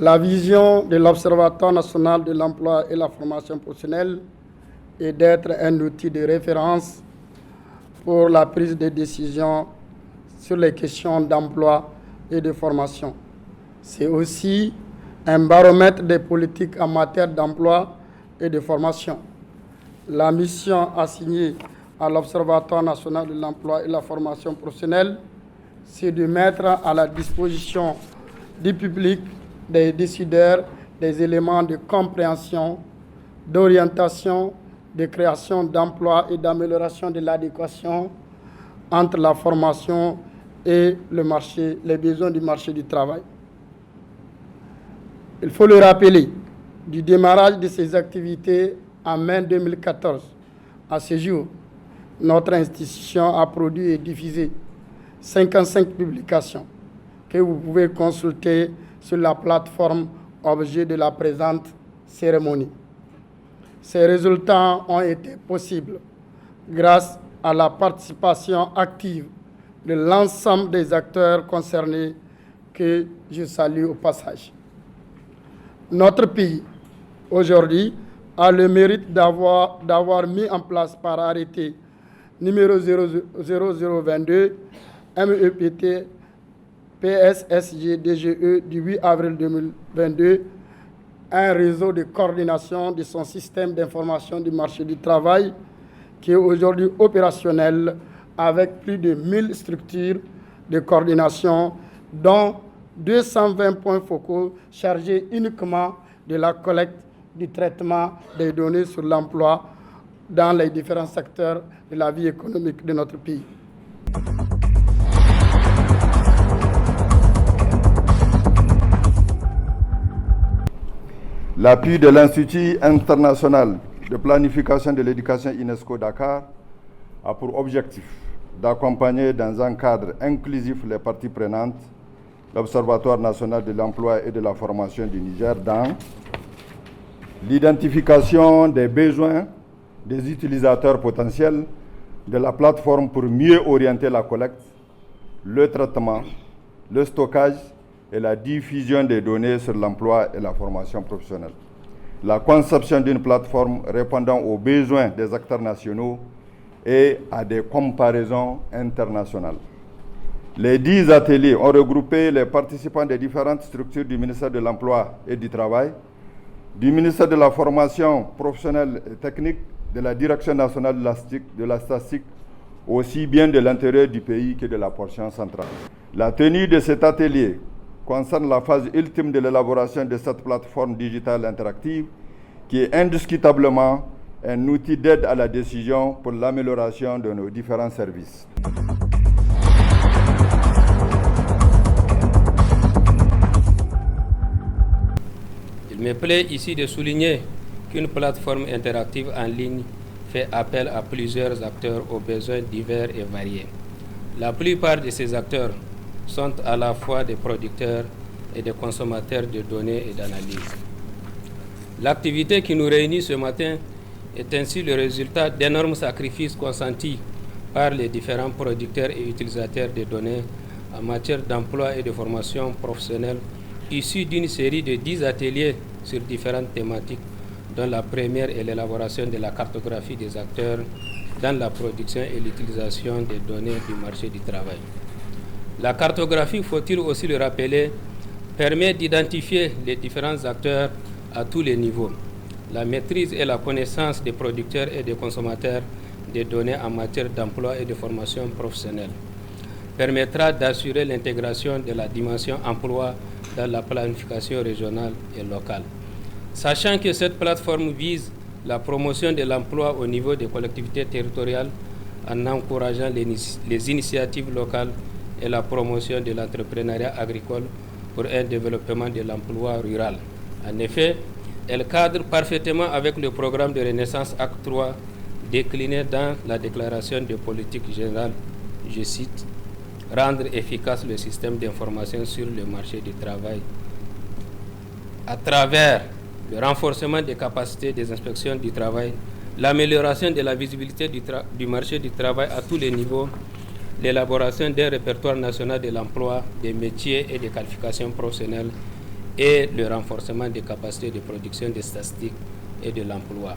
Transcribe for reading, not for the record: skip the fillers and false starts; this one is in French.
La vision de l'Observatoire national de l'emploi et la formation professionnelle est d'être un outil de référence pour la prise de décision sur les questions d'emploi et de formation. C'est aussi un baromètre des politiques en matière d'emploi et de formation. La mission assignée à l'Observatoire national de l'emploi et la formation professionnelle, c'est de mettre à la disposition du public, des décideurs, des éléments de compréhension, d'orientation, de création d'emplois et d'amélioration de l'adéquation entre la formation et le marché, les besoins du marché du travail. Il faut le rappeler, du démarrage de ces activités en mai 2014 à ce jour, notre institution a produit et diffusé 55 publications que vous pouvez consulter sur la plateforme objet de la présente cérémonie. Ces résultats ont été possibles grâce à la participation active de l'ensemble des acteurs concernés que je salue au passage. Notre pays, aujourd'hui, a le mérite d'avoir mis en place par arrêté numéro 0022 MEPT PSSG DGE du 8 avril 2022 un réseau de coordination de son système d'information du marché du travail qui est aujourd'hui opérationnel avec plus de 1000 structures de coordination, dont 220 points focaux chargés uniquement de la collecte, du traitement des données sur l'emploi dans les différents secteurs de la vie économique de notre pays. L'appui de l'Institut international de planification de l'éducation UNESCO Dakar a pour objectif d'accompagner dans un cadre inclusif les parties prenantes, l'Observatoire national de l'emploi et de la formation du Niger dans l'identification des besoins des utilisateurs potentiels de la plateforme pour mieux orienter la collecte, le traitement, le stockage et la diffusion des données sur l'emploi et la formation professionnelle. La conception d'une plateforme répondant aux besoins des acteurs nationaux et à des comparaisons internationales. Les 10 ateliers ont regroupé les participants des différentes structures du ministère de l'Emploi et du Travail, du ministère de la Formation professionnelle et technique, de la Direction nationale de la statistique, aussi bien de l'intérieur du pays que de la portion centrale. La tenue de cet atelier concerne la phase ultime de l'élaboration de cette plateforme digitale interactive qui est indiscutablement un outil d'aide à la décision pour l'amélioration de nos différents services. Il me plaît ici de souligner qu'une plateforme interactive en ligne fait appel à plusieurs acteurs aux besoins divers et variés. La plupart de ces acteurs sont à la fois des producteurs et des consommateurs de données et d'analyses. L'activité qui nous réunit ce matin est ainsi le résultat d'énormes sacrifices consentis par les différents producteurs et utilisateurs de données en matière d'emploi et de formation professionnelle issus d'une série de 10 ateliers sur différentes thématiques, dont la première est l'élaboration de la cartographie des acteurs dans la production et l'utilisation des données du marché du travail. La cartographie, faut-il aussi le rappeler, permet d'identifier les différents acteurs à tous les niveaux. La maîtrise et la connaissance des producteurs et des consommateurs des données en matière d'emploi et de formation professionnelle permettra d'assurer l'intégration de la dimension emploi dans la planification régionale et locale. Sachant que cette plateforme vise la promotion de l'emploi au niveau des collectivités territoriales en encourageant les initiatives locales et la promotion de l'entrepreneuriat agricole pour un développement de l'emploi rural. En effet, elle cadre parfaitement avec le programme de Renaissance Acte 3 décliné dans la déclaration de politique générale, je cite, « Rendre efficace le système d'information sur le marché du travail à travers le renforcement des capacités des inspections du travail, l'amélioration de la visibilité du marché du travail à tous les niveaux, l'élaboration d'un répertoire national de l'emploi, des métiers et des qualifications professionnelles et le renforcement des capacités de production des statistiques et de l'emploi.